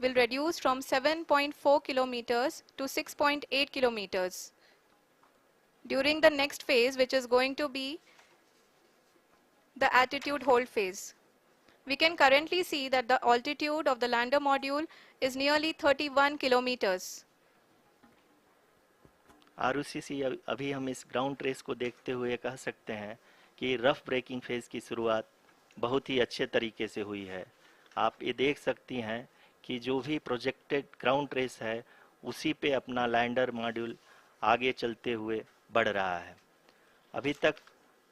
will reduce from 7.4 kilometers to 6.8 kilometers. During the next phase, which is going to be the attitude hold phase. We can currently see that the altitude of the lander module is nearly 31 kilometers. Arushi, अभी हम इस ground trace को देखते हुए कह सकते हैं कि रफ ब्रेकिंग फेज की शुरुआत बहुत ही अच्छे तरीके से हुई है। आप ये देख सकती हैं कि जो भी प्रोजेक्टेड ग्राउंड ट्रेस है उसी पे अपना लैंडर मॉड्यूल आगे चलते हुए बढ़ रहा है। अभी तक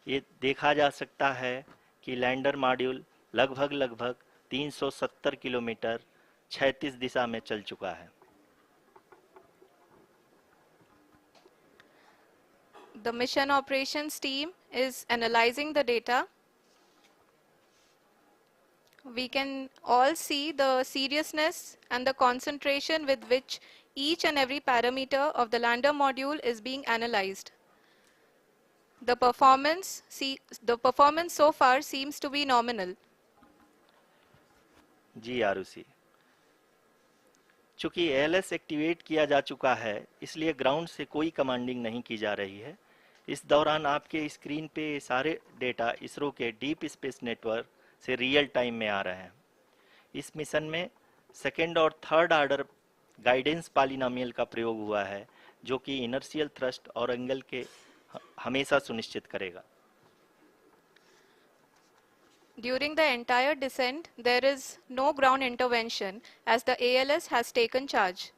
ये देखा जा सकता है कि लैंडर मॉड्यूल लगभग 370 किलोमीटर क्षैतिज दिशा में चल चुका है। The mission operations team is analyzing the data. We can all see the seriousness and the concentration with which each and every parameter of the lander module is being analyzed. The performance so far seems to be nominal. जी आरुषि, चूंकि ALS activate किया जा चुका है इसलिए ground से कोई commanding नहीं की जा रही है। इस दौरान आपके स्क्रीन पे सारे डेटा इसरो के डीप स्पेस नेटवर्क से रियल टाइम में आ रहे हैं। इस मिशन में सेकेंड और थर्ड ऑर्डर गाइडेंस पॉलिनोमियल का प्रयोग हुआ है जो कि इनर्शियल थ्रस्ट और एंगल के हमेशा सुनिश्चित करेगा। During the entire descent, there is no ground intervention as the ALS has taken charge.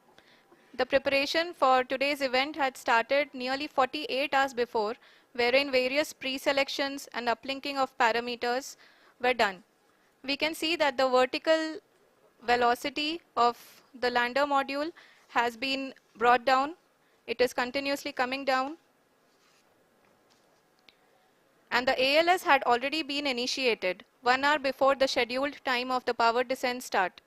The preparation for today's event had started nearly 48 hours before, wherein various pre-selections and uplinking of parameters were done. We can see that the vertical velocity of the lander module has been brought down. It is continuously coming down. And the ALS had already been initiated 1 hour before the scheduled time of the power descent start.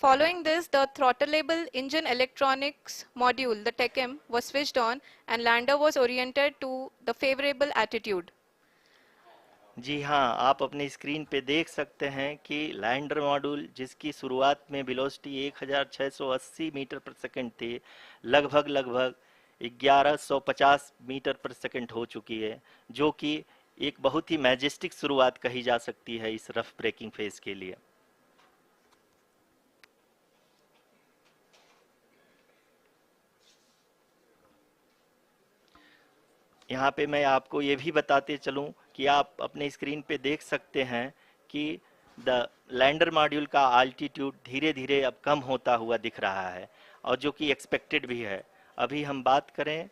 Following this, the throttleable engine electronics module, the TECM, was switched on and lander was oriented to the favorable attitude. जी हाँ, आप अपने screen पे देख सकते हैं कि lander module जिसकी शुरुआत में वेलोसिटी 1680 मीटर पर सेकंड थी, लगभग 1150 मीटर पर सेकंड हो चुकी है, जो कि एक बहुत ही मैजेस्टिक शुरुआत कही जा सकती है इस रफ ब्रेकिंग फेज के लिए। यहाँ पे मैं आपको ये भी बताते चलूँ कि आप अपने स्क्रीन पे देख सकते हैं कि द लैंडर मॉड्यूल का अल्टीट्यूड धीरे धीरे अब कम होता हुआ दिख रहा है और जो कि एक्सपेक्टेड भी है। अभी हम बात करें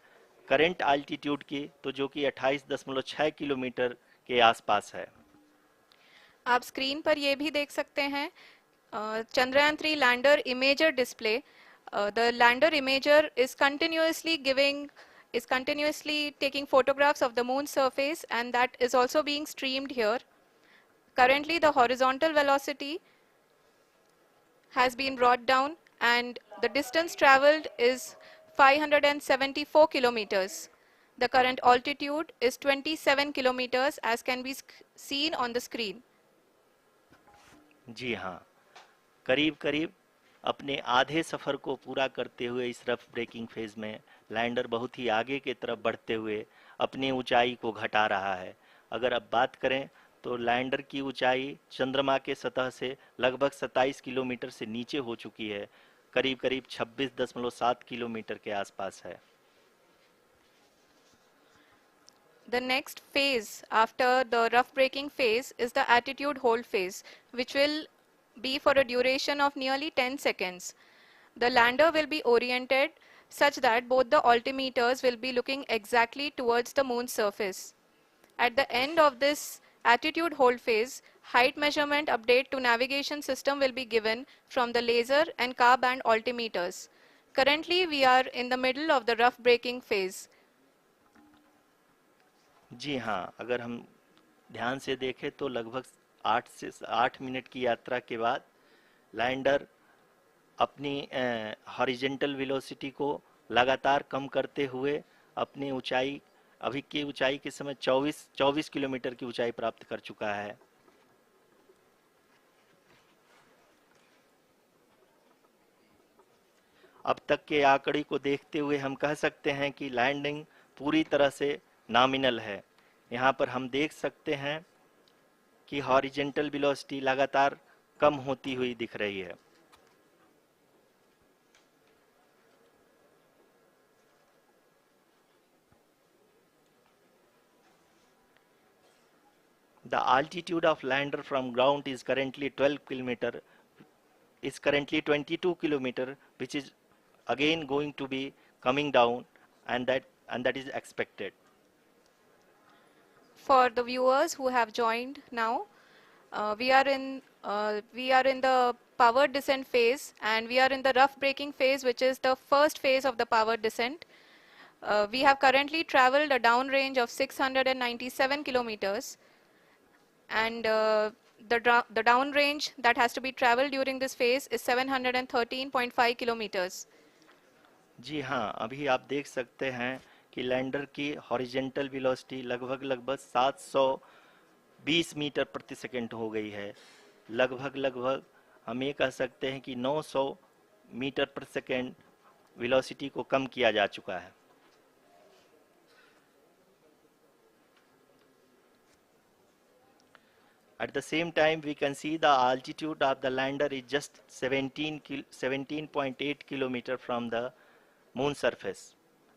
करंट अल्टीट्यूड की तो जो कि 28.6 किलोमीटर के आसपास है। आप स्क्रीन पर ये भी देख सकते हैं Chandrayaan 3 lander imager display. The lander imager is continuously taking photographs of the moon's surface, and that is also being streamed here. Currently the horizontal velocity has been brought down and the distance traveled is 574 kilometers. The current altitude is 27 kilometers as can be seen on the screen. जी हाँ, करीब अपने आधे सफ़र को पूरा करते हुए इस rough breaking phase में लैंडर बहुत ही आगे की तरफ बढ़ते हुए अपनी ऊंचाई को घटा रहा है। अगर अब बात करें तो लैंडर की ऊंचाई चंद्रमा के सतह से लगभग 27 किलोमीटर से नीचे हो चुकी है, करीब 26.7 किलोमीटर के आसपास है। The next phase after the rough braking phase is the attitude hold phase, which will be for a duration of nearly 10 seconds. The lander will be oriented such that both the altimeters will be looking exactly towards the moon's surface. At the end of this attitude hold phase, height measurement update to navigation system will be given from the laser and car band altimeters. Currently, we are in the middle of the rough braking phase. जी हाँ, अगर हम ध्यान से देखें तो लगभग 8 minute की यात्रा के बाद लैंडर अपनी हॉरिजेंटल वेलोसिटी को लगातार कम करते हुए अपनी ऊंचाई अभी की ऊंचाई के समय 24 किलोमीटर की ऊंचाई प्राप्त कर चुका है। अब तक के आंकड़े को देखते हुए हम कह सकते हैं कि लैंडिंग पूरी तरह से नॉमिनल है। यहाँ पर हम देख सकते हैं कि हॉरिजेंटल वेलोसिटी लगातार कम होती हुई दिख रही है। The altitude of lander from ground is currently 12 kilometer, is currently 22 kilometer, which is again going to be coming down, and that is expected. For the viewers who have joined now, we are in the powered descent phase, and we are in the rough braking phase, which is the first phase of the powered descent. We have currently traveled a downrange of 697 kilometers, and the downrange that has to be traveled during this phase is 713.5 kilometers. जी हाँ, अभी आप देख सकते हैं कि lander की horizontal velocity लगभग 720 metre प्रति सेकंड हो गई है। लगभग हम ये कह सकते हैं कि 900 मीटर प्रति सेकंड वेलोसिटी को कम किया जा चुका है। At the same time, we can see the altitude of the lander is just 17.8 kilometer from the moon surface,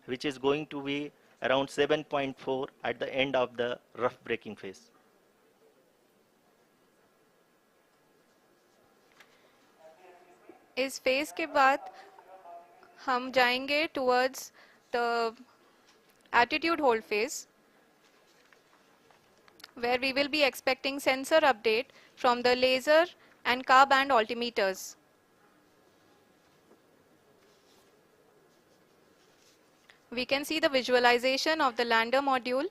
which is going to be around 7.4 at the end of the rough braking phase. इस phase के बाद हम जाएंगे towards the attitude hold phase, where we will be expecting sensor update from the laser and car band altimeters. We can see the visualization of the lander module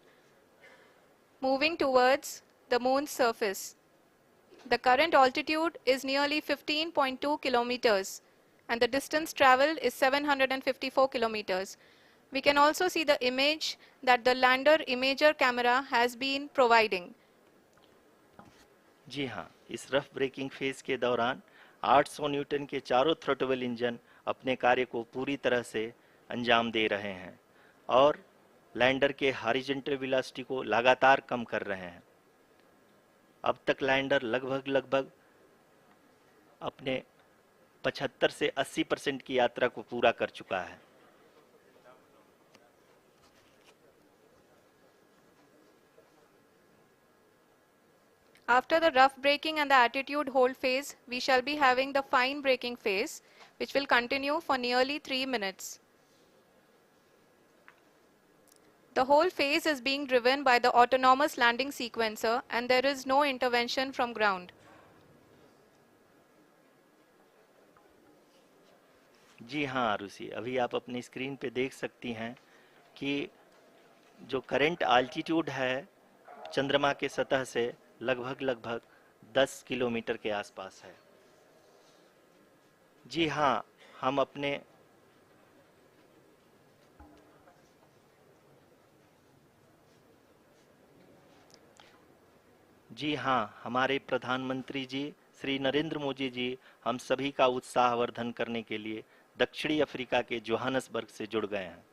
moving towards the moon's surface. The current altitude is nearly 15.2 kilometers, and the distance traveled is 754 kilometers. We can also see the image that the lander imager camera has been providing. जी हाँ, इस rough breaking phase के दौरान 800 Newton के चारों throttle engine अपने कार्य को पूरी तरह से अंजाम दे रहे हैं और लैंडर के हॉरिजॉन्टल वेलोसिटी को लगातार कम कर रहे हैं। अब तक लैंडर लगभग अपने 75 से 80% की यात्रा को पूरा कर चुका है। After the rough braking and the attitude hold phase, we shall be having the fine braking phase, which will continue for nearly 3 minutes. The whole phase is being driven by the autonomous landing sequencer, and there is no intervention from ground. जी हाँ आरुषि, अभी आप अपनी screen पे देख सकती हैं कि जो करंट आल्टीट्यूड है चंद्रमा के सतह से लगभग 10 किलोमीटर के आसपास है। जी हाँ, हम अपने जी हाँ, हमारे प्रधानमंत्री जी श्री नरेंद्र मोदी जी हम सभी का उत्साहवर्धन करने के लिए दक्षिणी अफ्रीका के जोहानसबर्ग से जुड़ गए हैं।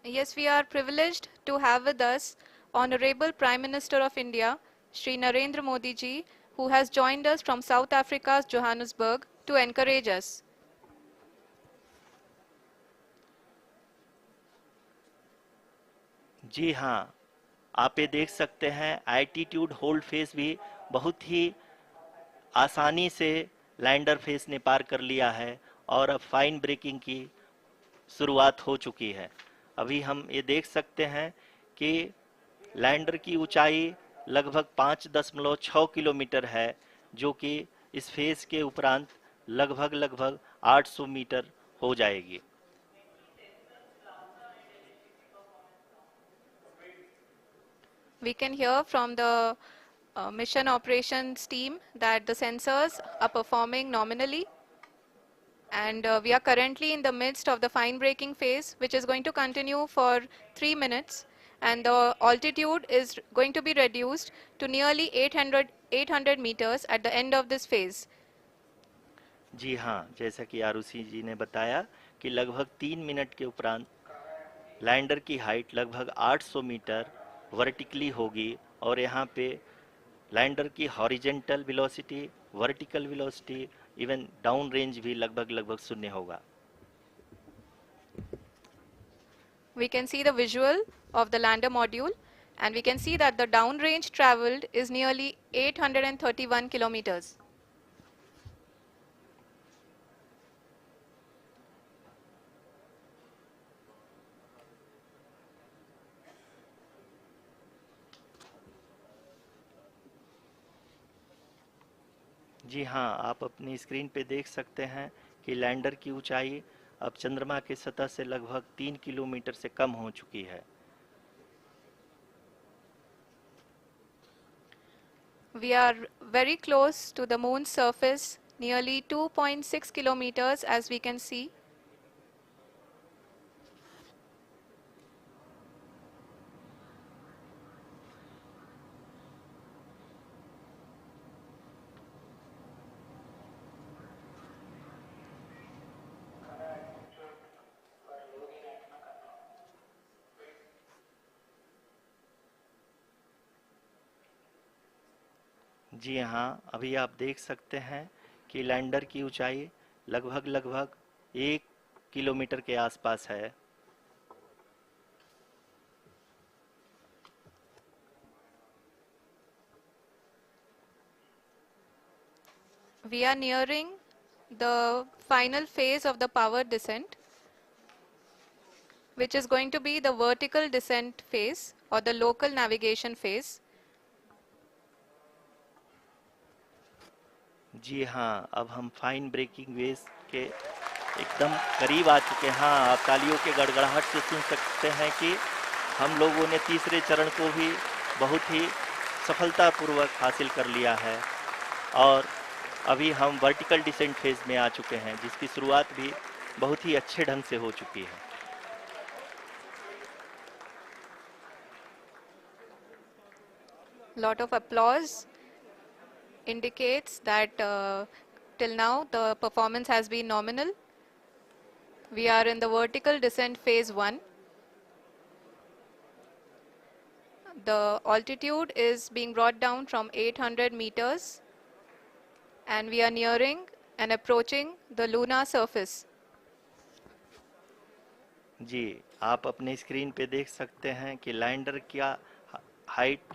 Yes, we are privileged to have with us Honorable Prime Minister of India, Shri Narendra Modi ji, who has joined us from South Africa's Johannesburg to encourage us. जी हाँ, आप ये देख सकते हैं एल्टीट्यूड होल्ड फेस भी बहुत ही आसानी से लैंडर फेस ने पार कर लिया है और अब फाइन ब्रेकिंग की शुरुआत हो चुकी है। अभी हम ये देख सकते हैं कि लैंडर की ऊंचाई लगभग 5.6 किलोमीटर है, जो कि इस फेज के उपरांत लगभग 800 मीटर हो जाएगी। We can hear from the mission operations team that the sensors are performing nominally. And we are currently in the midst of the fine braking phase, which is going to continue for 3 minutes, and the altitude is going to be reduced to nearly 800 meters at the end of this phase. जी हाँ, जैसा कि आरुषि जी ने बताया कि लगभग 3 minute के उपरांत lander की हाइट लगभग 800 मीटर वर्टिकली होगी और यहाँ पे लैंडर की horizontal velocity, vertical velocity, even down range भी लगभग लगभग शून्य होगा। We can see the visual of the lander module, and we can see that the downrange traveled is nearly 831 kilometers. जी हाँ, आप अपनी स्क्रीन पे देख सकते हैं कि लैंडर की ऊंचाई अब चंद्रमा की सतह से लगभग 3 किलोमीटर से कम हो चुकी है। We are very close to the moon's surface, nearly 2.6 kilometers as we can see. जी हाँ, अभी आप देख सकते हैं कि लैंडर की ऊंचाई लगभग लगभग 1 किलोमीटर के आसपास है। We are nearing the final phase of the power descent, which is going to be the vertical descent phase or the local navigation phase. जी हाँ, अब हम फाइन ब्रेकिंग वेव्स के एकदम करीब आ चुके हैं। हाँ, आप तालियों के गड़गड़ाहट से सुन सकते हैं कि हम लोगों ने तीसरे चरण को भी बहुत ही सफलतापूर्वक हासिल कर लिया है और अभी हम वर्टिकल डिसेंट फेज में आ चुके हैं, जिसकी शुरुआत भी बहुत ही अच्छे ढंग से हो चुकी है। Lot of applause indicates that till now the performance has been nominal. We are in the vertical descent phase 1. The altitude is being brought down from 800 meters, and we are nearing and approaching the lunar surface. जी, आप अपने screen पे देख सकते हैं कि lander का height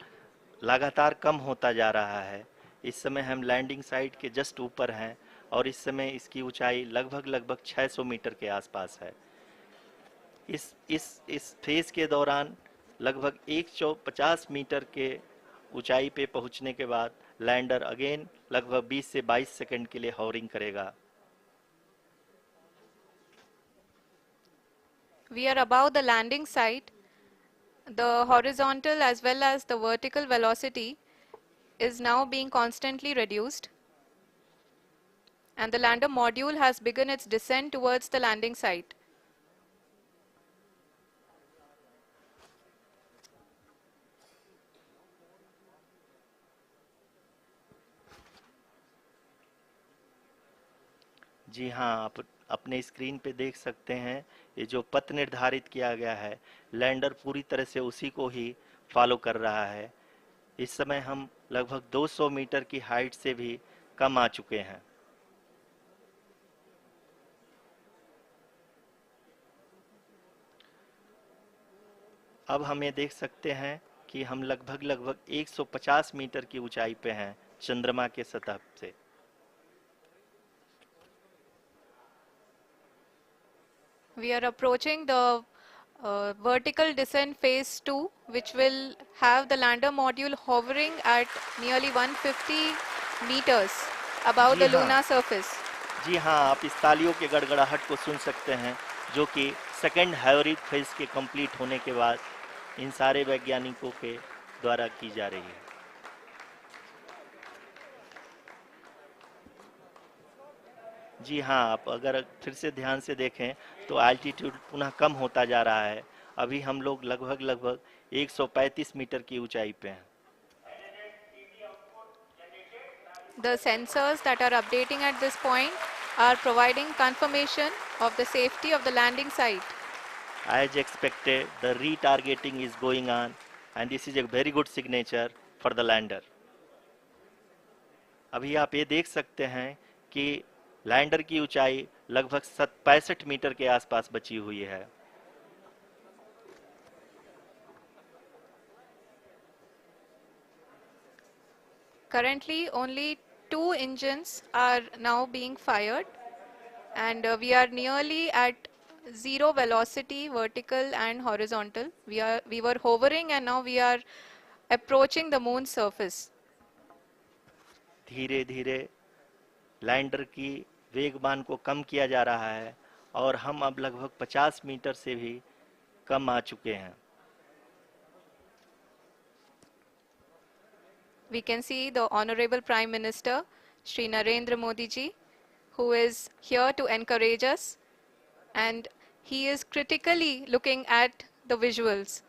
लगातार कम होता जा रहा है। इस समय हम लैंडिंग साइट के जस्ट ऊपर हैं और इस समय इसकी ऊंचाई लगभग लगभग 600 मीटर के आसपास है। इस फेज के दौरान लगभग 150 मीटर के ऊंचाई पे पहुंचने के बाद लैंडर अगेन लगभग 20 से 22 सेकंड के लिए हॉवरिंग करेगा। We are above the landing site. The horizontal as well as the vertical velocity is now being constantly reduced, and the lander module has begun its descent towards the landing site. जी हाँ, आप अपने screen पे देख सकते हैं ये जो पथ निर्धारित किया गया है, लैंडर पूरी तरह से उसी को ही फॉलो कर रहा है। इस समय हम लगभग 200 मीटर की हाइट से भी कम आ चुके हैं। अब हम ये देख सकते हैं कि हम लगभग लगभग 150 मीटर की ऊंचाई पे हैं चंद्रमा के सतह से। We are approaching the vertical descent phase 2, which will have the lander module hovering at nearly 150 meters above ji the हाँ, lunar surface. जी हाँ, आप इस तालियों के गड़गड़ाहट को सुन सकते हैं, जो कि सेकंड हाइब्रिड फेज के कंप्लीट होने के बाद इन सारे वैज्ञानिकों के द्वारा की जा रही है। जी हाँ, आप अगर फिर से ध्यान से देखें तो एल्टीट्यूड पुनः कम होता जा रहा है। अभी हम लोग लगभग लगभग 135 मीटर की ऊंचाई पे हैं। The sensors that are updating at this point are providing confirmation of the safety of the landing site. As expected, the retargeting is going on, and this is a very good signature for the lander. अभी आप ये देख सकते हैं कि lander की ऊंचाई लगभग 65 मीटर के आसपास बची हुई है। Currently, only two engines are now being fired, and we are nearly at zero velocity, vertical and horizontal. We were hovering, and now we are approaching the moon's surface. धीरे धीरे लैंडर की वेगमान को कम किया जा रहा है और हम अब लगभग 50 मीटर से भी कम आ चुके हैं। We can see the Honorable Prime Minister, Shri Narendra Modi ji, who is here to encourage us, and he is critically looking at the visuals.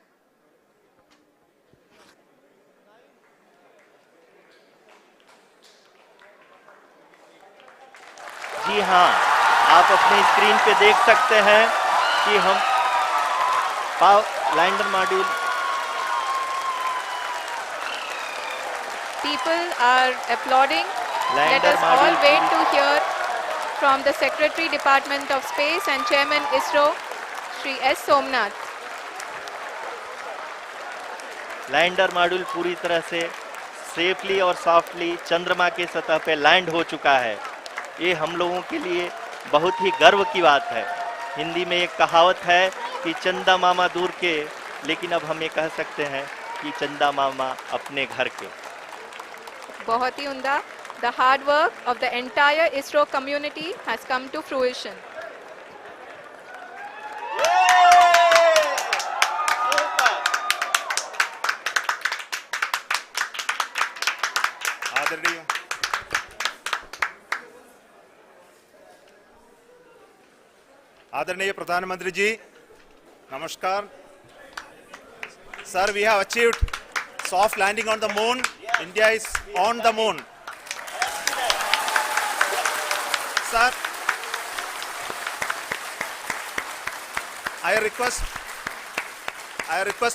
जी हाँ, आप अपने स्क्रीन पे देख सकते हैं कि हम lander module People are applauding. Let lander us all module wait to hear from the Secretary Department of Space and Chairman ISRO, Shri S. Somnath. Lander module पूरी तरह से सेफली और सॉफ्टली चंद्रमा के सतह पे लैंड हो चुका है। ये हम लोगों के लिए बहुत ही गर्व की बात है। हिंदी में एक कहावत है कि चंदा मामा दूर के, लेकिन अब हम ये कह सकते हैं कि चंदा मामा अपने घर के। बहुत ही उम्दा. The hard work of the entire ISRO community has come to fruition. आदरणीय आदरणीय प्रधानमंत्री जी, नमस्कार. Sir, we have achieved soft landing on the moon. India is on the moon. Sir, I request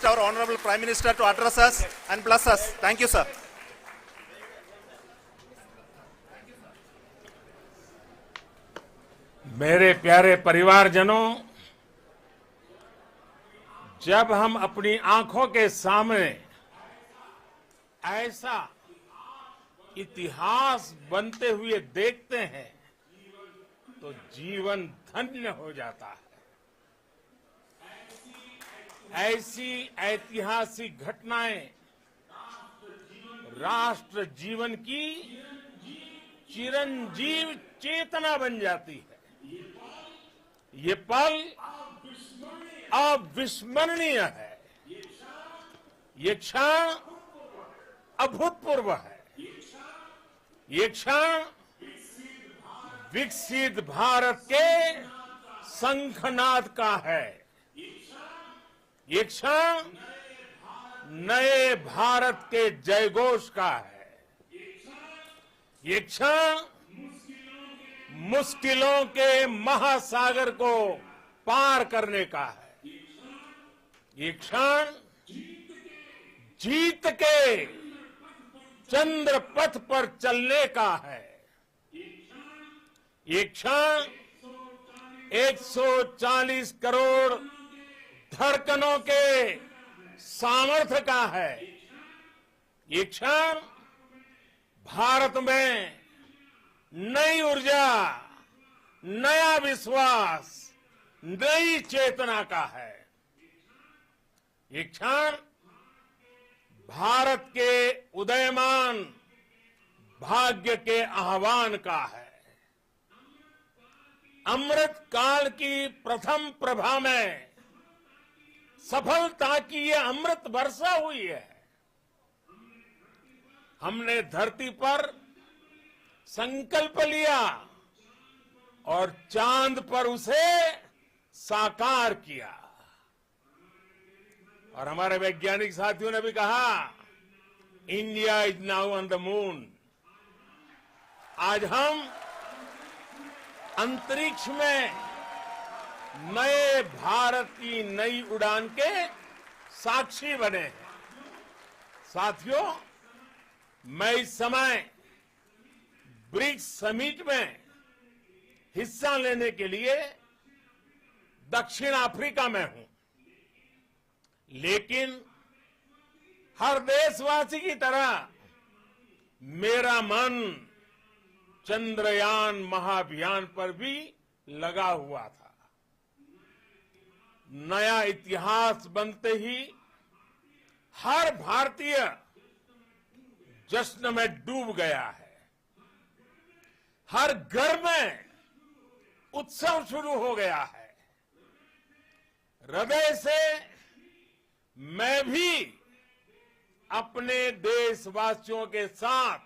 our Honorable Prime Minister to address us and bless us. Thank you, sir. मेरे प्यारे परिवारजनों, जब हम अपनी आंखों के सामने ऐसा इतिहास बनते हुए देखते हैं तो जीवन धन्य हो जाता है। ऐसी ऐतिहासिक घटनाएं राष्ट्र जीवन की चिरंजीव चेतना बन जाती है। ये पल अविस्मरणीय है। ये क्षण अभूतपूर्व है। ये क्षण विकसित भारत के शंखनाद का है। ये क्षण नए भारत के जयघोष का है। ये क्षण मुश्किलों के महासागर को पार करने का है। ये क्षण जीत के चंद्र पथ पर चलने का है। ये क्षण 140 करोड़ धड़कनों के सामर्थ्य का है। ये क्षण भारत में नई ऊर्जा, नया विश्वास, नई चेतना का है। ये क्षण भारत के उदयमान भाग्य के आह्वान का है। अमृत काल की प्रथम प्रभा में सफलता की ये अमृत वर्षा हुई है। हमने धरती पर संकल्प लिया और चांद पर उसे साकार किया। और हमारे वैज्ञानिक साथियों ने भी कहा, India is now on the moon. आज हम अंतरिक्ष में नए भारत की नई उड़ान के साक्षी बने हैं। साथियों, मैं इस समय ब्रिक्स समिट में हिस्सा लेने के लिए दक्षिण अफ्रीका में हूं, लेकिन हर देशवासी की तरह मेरा मन चंद्रयान महाअभियान पर भी लगा हुआ था। नया इतिहास बनते ही हर भारतीय जश्न में डूब गया है। हर घर में उत्सव शुरू हो गया है। हृदय से मैं भी अपने देशवासियों के साथ,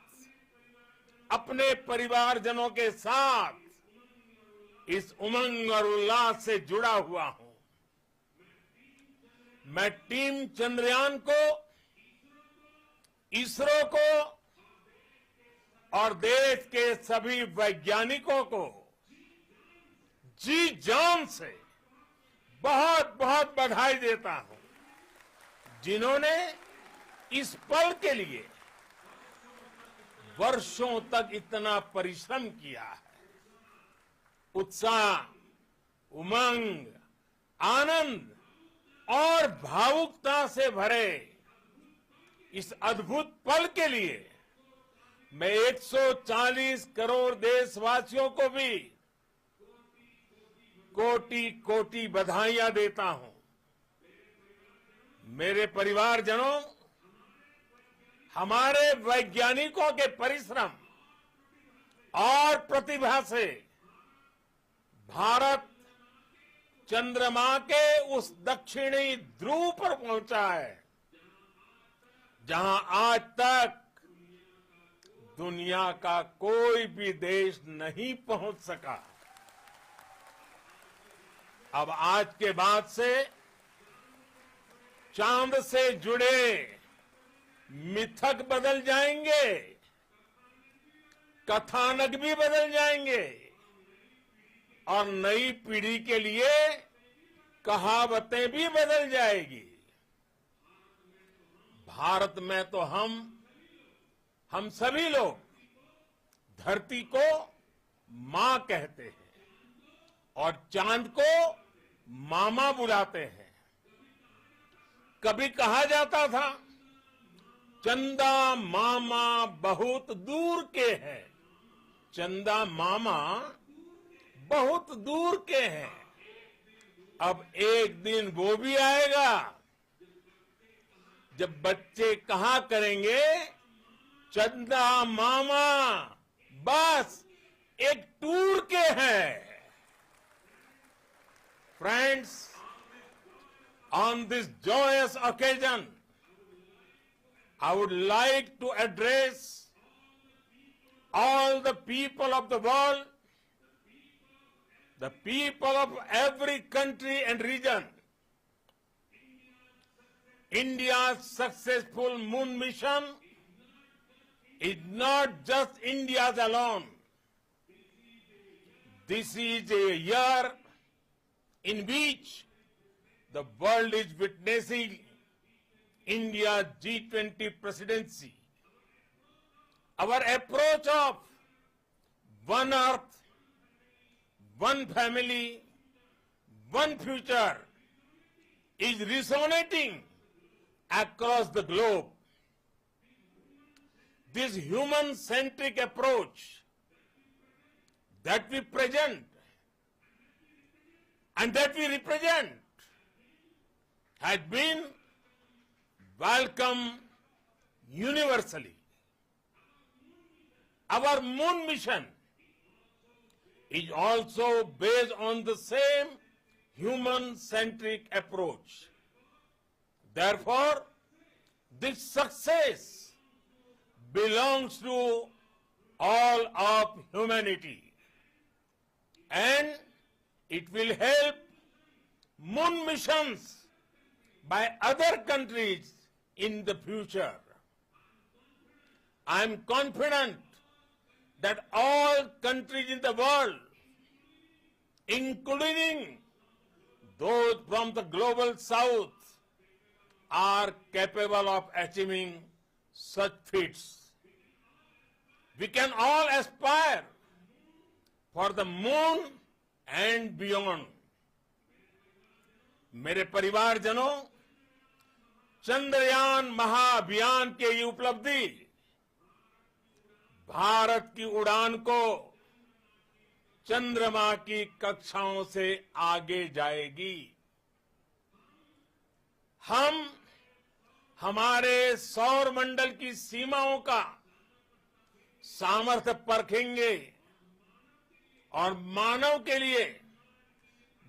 अपने परिवारजनों के साथ इस उमंग और उल्लास से जुड़ा हुआ हूं। मैं टीम चंद्रयान को, इसरो को और देश के सभी वैज्ञानिकों को जी जान से बहुत बहुत बधाई देता हूं, जिन्होंने इस पल के लिए वर्षों तक इतना परिश्रम किया है। उत्साह, उमंग, आनंद और भावुकता से भरे इस अद्भुत पल के लिए मैं 140 करोड़ देशवासियों को भी कोटि कोटि बधाइयां देता हूं। मेरे परिवारजनों, हमारे वैज्ञानिकों के परिश्रम और प्रतिभा से भारत चंद्रमा के उस दक्षिणी ध्रुव पर पहुंचा है, जहां आज तक दुनिया का कोई भी देश नहीं पहुंच सका। अब आज के बाद से चांद से जुड़े मिथक बदल जाएंगे, कथानक भी बदल जाएंगे और नई पीढ़ी के लिए कहावतें भी बदल जाएगी। भारत में तो हम सभी लोग धरती को मां कहते हैं और चांद को मामा बुलाते हैं। कभी कहा जाता था, चंदा मामा बहुत दूर के हैं। चंदा मामा बहुत दूर के हैं। अब एक दिन वो भी आएगा जब बच्चे कहा करेंगे, चंदा मामा बस एक टूर के हैं। Friends, on this joyous occasion, I would like to address all the people of the world, the people of every country and region. India's successful moon mission is not just India's alone. This is a year in which the world is witnessing India's G20 presidency. Our approach of one earth, one family, one future is resonating across the globe. This human-centric approach that we present and that we represent has been welcomed universally. Our moon mission is also based on the same human-centric approach. Therefore, this success belongs to all of humanity. and it will help moon missions by other countries in the future. I am confident that all countries in the world, including those from the global south, are capable of achieving such feats. We can all aspire for the moon and beyond. मेरे परिवारजनों, चंद्रयान महाअभियान के ये उपलब्धि भारत की उड़ान को चंद्रमा की कक्षाओं से आगे जाएगी। हम हमारे सौर मंडल की सीमाओं का सामर्थ्य परखेंगे और मानव के लिए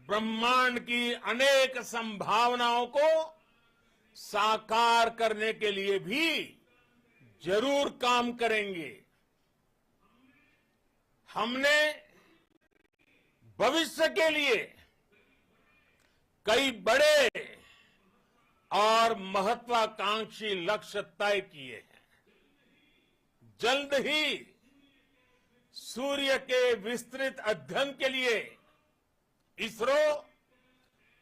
ब्रह्मांड की अनेक संभावनाओं को साकार करने के लिए भी जरूर काम करेंगे। हमने भविष्य के लिए कई बड़े और महत्वाकांक्षी लक्ष्य तय किए हैं। जल्द ही सूर्य के विस्तृत अध्ययन के लिए ISRO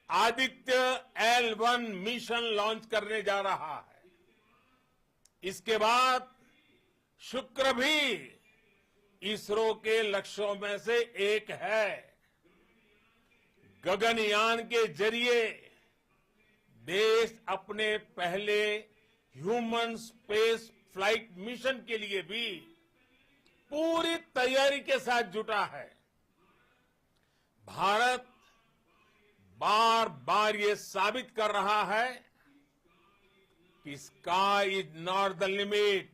Aditya L1 mission launch करने जा रहा है। इसके बाद शुक्र भी इसरो के लक्ष्यों में से एक है। गगनयान के जरिए देश अपने पहले ह्यूमन स्पेस फ्लाइट मिशन के लिए भी पूरी तैयारी के साथ जुटा है। भारत बार बार ये साबित कर रहा है कि sky is not the limit.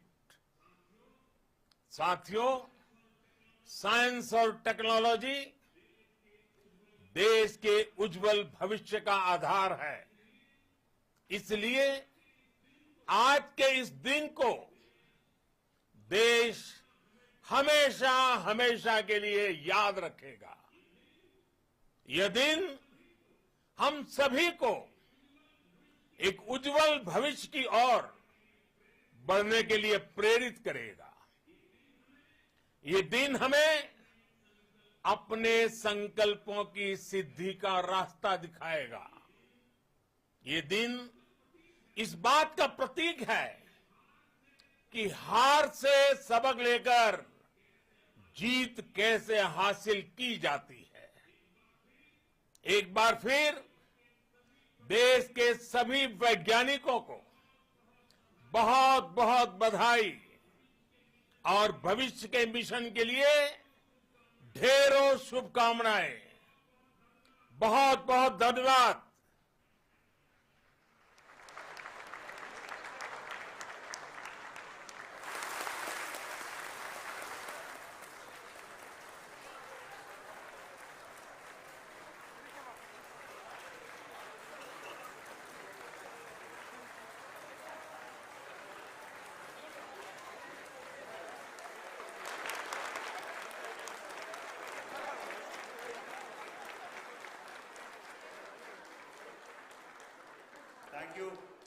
साथियों, साइंस और टेक्नोलॉजी देश के उज्जवल भविष्य का आधार है। इसलिए आज के इस दिन को देश हमेशा हमेशा के लिए याद रखेगा। यह दिन हम सभी को एक उज्जवल भविष्य की ओर बढ़ने के लिए प्रेरित करेगा। ये दिन हमें अपने संकल्पों की सिद्धि का रास्ता दिखाएगा। ये दिन इस बात का प्रतीक है कि हार से सबक लेकर जीत कैसे हासिल की जाती है। एक बार फिर देश के सभी वैज्ञानिकों को बहुत बहुत बधाई और भविष्य के मिशन के लिए ढेरों शुभकामनाएं। बहुत बहुत धन्यवाद।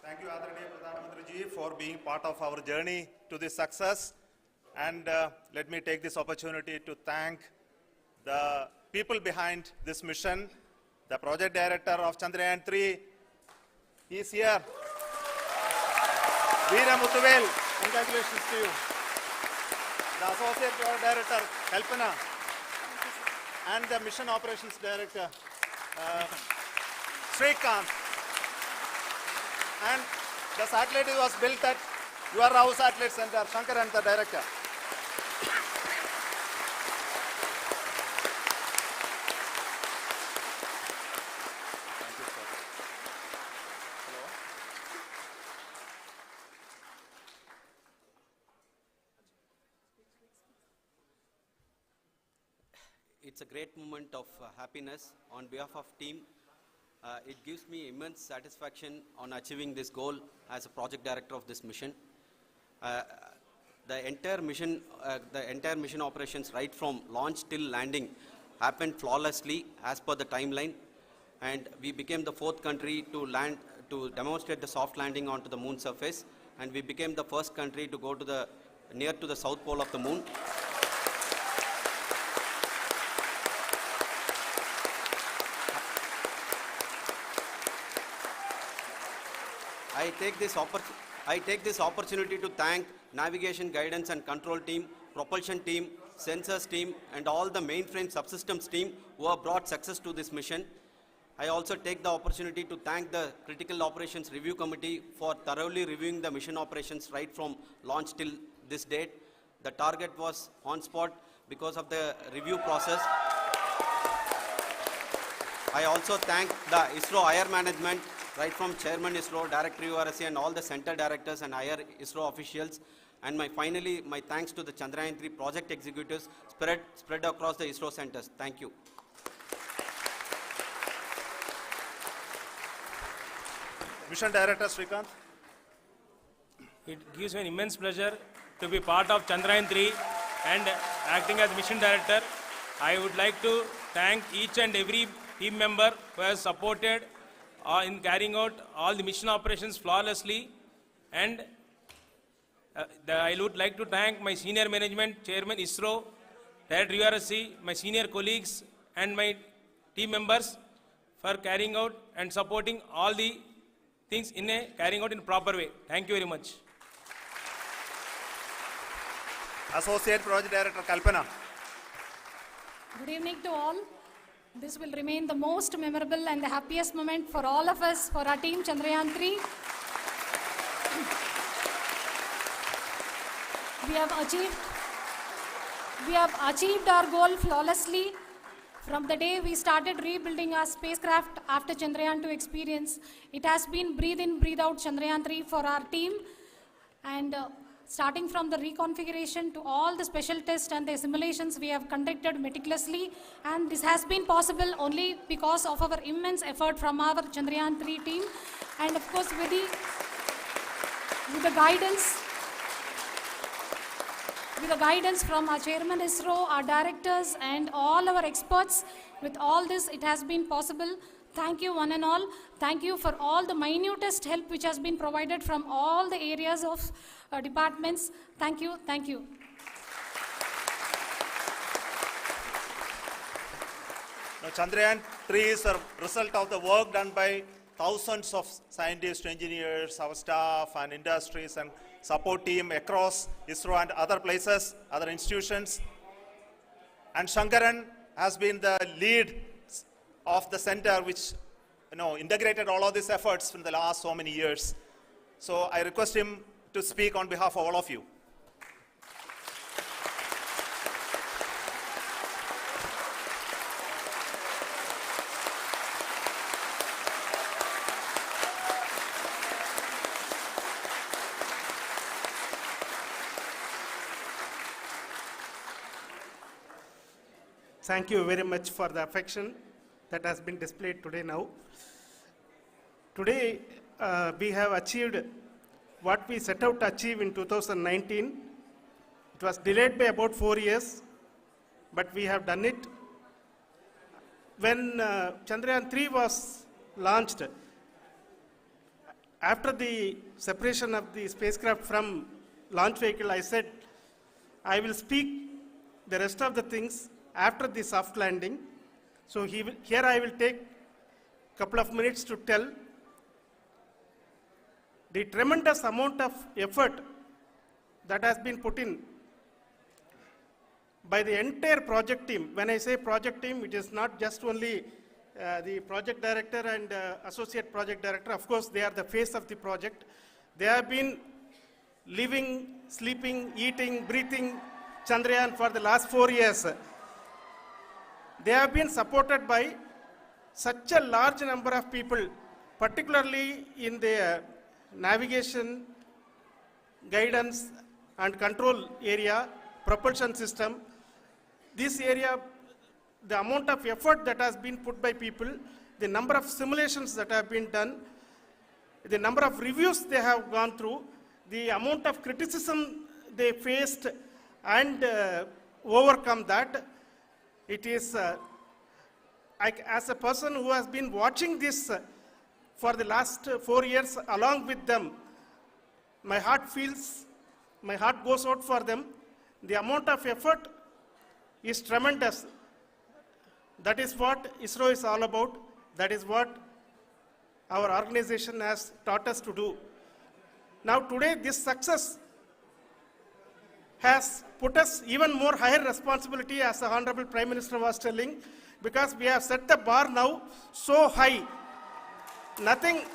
Thank you, Adaraniya Pradhan Mantri ji, for being part of our journey to this success. And let me take this opportunity to thank the people behind this mission. The project director of Chandrayaan 3, he is here. Veera Muthuvel, congratulations to you. The associate project director, Kalpana, and the mission operations director, Srikanth. And the satellite was built at your Rao Satellite Center, Shankar and the director. Thank you, sir. Hello. It's a great moment of happiness on behalf of team. It gives me immense satisfaction on achieving this goal as a project director of this mission. The entire mission operations, right from launch till landing, happened flawlessly as per the timeline, and we became the 4th country to land, to demonstrate the soft landing onto the moon surface, and we became the first country to go to the near to the south pole of the moon. I take this opportunity to thank navigation, guidance and control team, propulsion team, sensors team and all the mainframe subsystems team who have brought success to this mission. I also take the opportunity to thank the Critical Operations Review Committee for thoroughly reviewing the mission operations right from launch till this date. The target was on spot because of the review process. I also thank the ISRO higher management, right from Chairman ISRO, Director URSC and all the center directors and higher ISRO officials. And finally, my thanks to the Chandrayaan-3 project executives spread across the ISRO centers. Thank you. Mission Director Srikanth. It gives me an immense pleasure to be part of Chandrayaan-3 and acting as Mission Director. I would like to thank each and every team member who has supported in carrying out all the mission operations flawlessly. And I would like to thank my senior management, Chairman ISRO, Director URSC, my senior colleagues and my team members for carrying out and supporting all the things carrying out in a proper way. Thank you very much. Associate Project Director Kalpana. Good evening to all. This will remain the most memorable and the happiest moment for all of us, for our team Chandrayaan-3. We have achieved our goal flawlessly. From the day we started rebuilding our spacecraft after Chandrayaan-2 experience, it has been breathe in, breathe out Chandrayaan-3 for our team. And starting from the reconfiguration to all the special tests and the simulations we have conducted meticulously. And this has been possible only because of our immense effort from our Chandrayaan-3 team. And of course, with the guidance from our Chairman ISRO, our directors and all our experts, with all this it has been possible. Thank you one and all. Thank you for all the minutest help which has been provided from all the areas of departments. Thank you, thank you. Now, Chandrayaan-3 is a result of the work done by thousands of scientists, engineers, our staff and industries and support team across ISRO and other places, other institutions. And Shankaran has been the lead of the center which integrated all of these efforts in the last so many years. So I request him to speak on behalf of all of you. Thank you very much for the affection that has been displayed today now. Today, we have achieved what we set out to achieve in 2019. It was delayed by about 4 years, but we have done it. When Chandrayaan-3 was launched, after the separation of the spacecraft from launch vehicle, I said, I will speak the rest of the things after the soft landing. So here I will take a couple of minutes to tell the tremendous amount of effort that has been put in by the entire project team. When I say project team, it is not just only the project director and associate project director. Of course, they are the face of the project. They have been living, sleeping, eating, breathing Chandrayaan for the last 4 years. They have been supported by such a large number of people, particularly in the navigation, guidance and control area, propulsion system. This area, the amount of effort that has been put by people, the number of simulations that have been done, the number of reviews they have gone through, the amount of criticism they faced and overcome that, it is as a person who has been watching this for the last 4 years along with them, my heart goes out for them. The amount of effort is tremendous. That is what ISRO is all about. That is what our organization has taught us to do. Now today this success has put us even more higher responsibility, as the Honorable Prime Minister was telling, because we have set the bar now so high. Nothing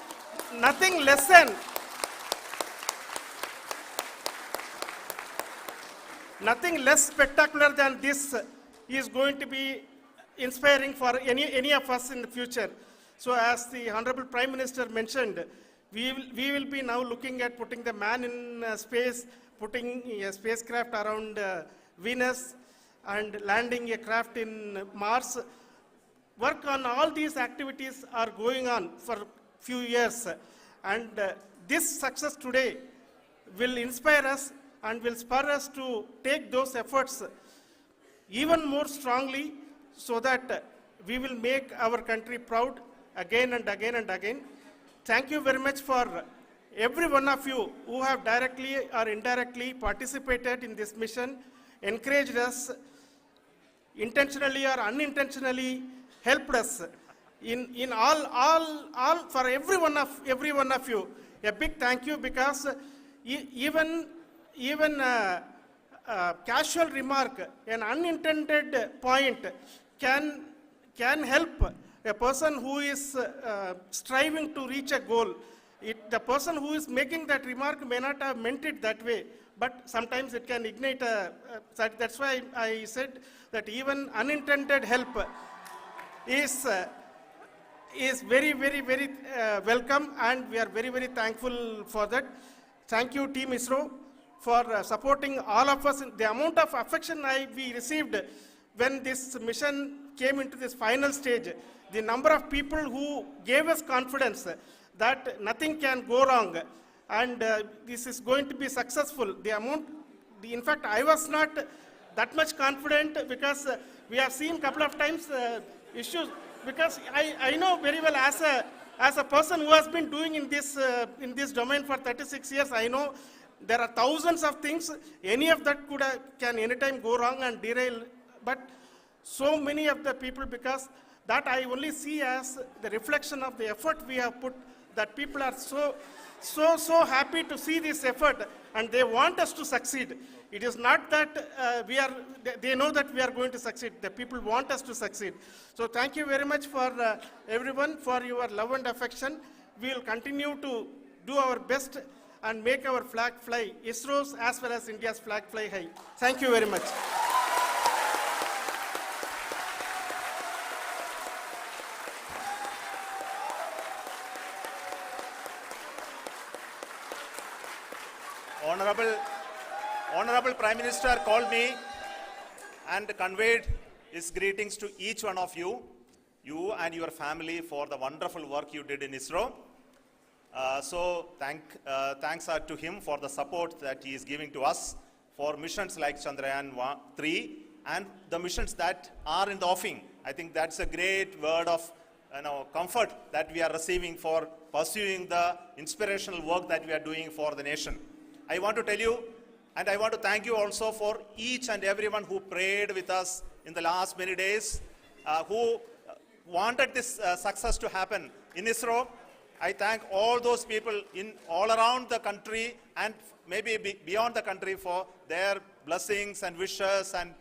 less than nothing less spectacular than this is going to be inspiring for any of us in the future. So as the Honorable Prime Minister mentioned, we will be now looking at putting the man in space, putting a spacecraft around Venus, and landing a craft in Mars. Work on all these activities are going on for few years. And this success today will inspire us and will spur us to take those efforts even more strongly, so that we will make our country proud again and again and again. Thank you very much for every one of you who have directly or indirectly participated in this mission, encouraged us, intentionally or unintentionally helped us in all for every one of you. A big thank you, because even casual remark, an unintended point can help a person who is striving to reach a goal. The person who is making that remark may not have meant it that way, but sometimes it can ignite that's why I said that even unintended help is very, very, very welcome, and we are very, very thankful for that. Thank you, Team ISRO, for supporting all of us. The amount of affection we received when this mission came into this final stage, the number of people who gave us confidence that nothing can go wrong, and this is going to be successful. In fact, I was not that much confident, because we have seen a couple of times issues, because I know very well, as a person who has been doing in this domain for 36 years, I know there are thousands of things. Any of that can anytime go wrong and derail. But so many of the people, because that I only see as the reflection of the effort we have put, that people are so happy to see this effort, and they want us to succeed. It is not that they know that we are going to succeed. The people want us to succeed. So thank you very much for everyone, for your love and affection. We will continue to do our best and make our flag fly, ISRO's as well as India's flag fly high. Thank you very much. Honorable Prime Minister called me and conveyed his greetings to each one of you and your family, for the wonderful work you did in ISRO. So thanks are to him for the support that he is giving to us for missions like Chandrayaan 3 and the missions that are in the offing. I think that's a great word of comfort that we are receiving for pursuing the inspirational work that we are doing for the nation. I want to tell you, and I want to thank you also for each and everyone who prayed with us in the last many days, who wanted this success to happen in ISRO. I thank all those people all around the country and maybe beyond the country for their blessings and wishes and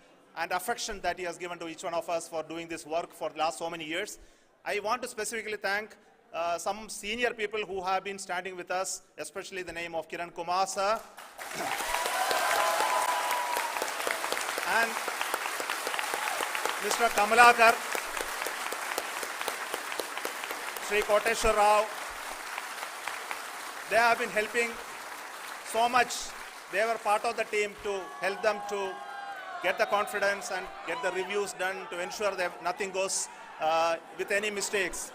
affection that he has given to each one of us for doing this work for the last so many years. I want to specifically thank some senior people who have been standing with us, especially the name of Kiran Kumar sir and Mr. Kamalakar, Sri Koteshwar Rao. They have been helping so much. They were part of the team to help them to get the confidence and get the reviews done to ensure that nothing goes with any mistakes.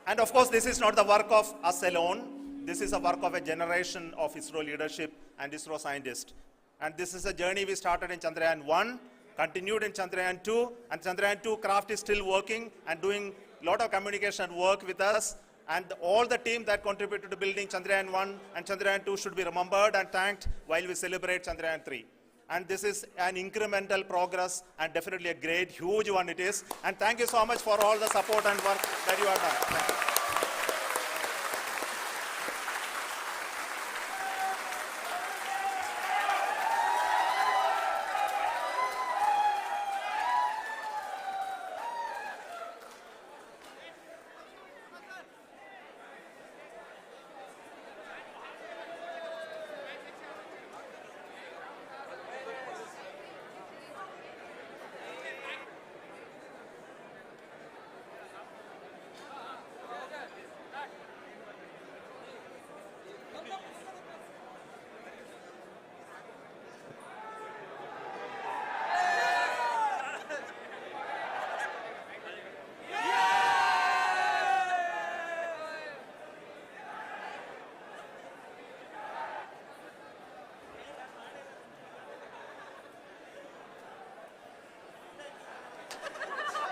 And of course, this is not the work of us alone. This is a work of a generation of ISRO leadership and ISRO scientists. And this is a journey we started in Chandrayaan 1, continued in Chandrayaan 2, and Chandrayaan 2 craft is still working and doing a lot of communication work with us. And all the team that contributed to building Chandrayaan 1 and Chandrayaan 2 should be remembered and thanked while we celebrate Chandrayaan 3. And this is an incremental progress and definitely a great, huge one it is. And thank you so much for all the support and work that you have done.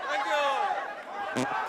Thank you. Thank you.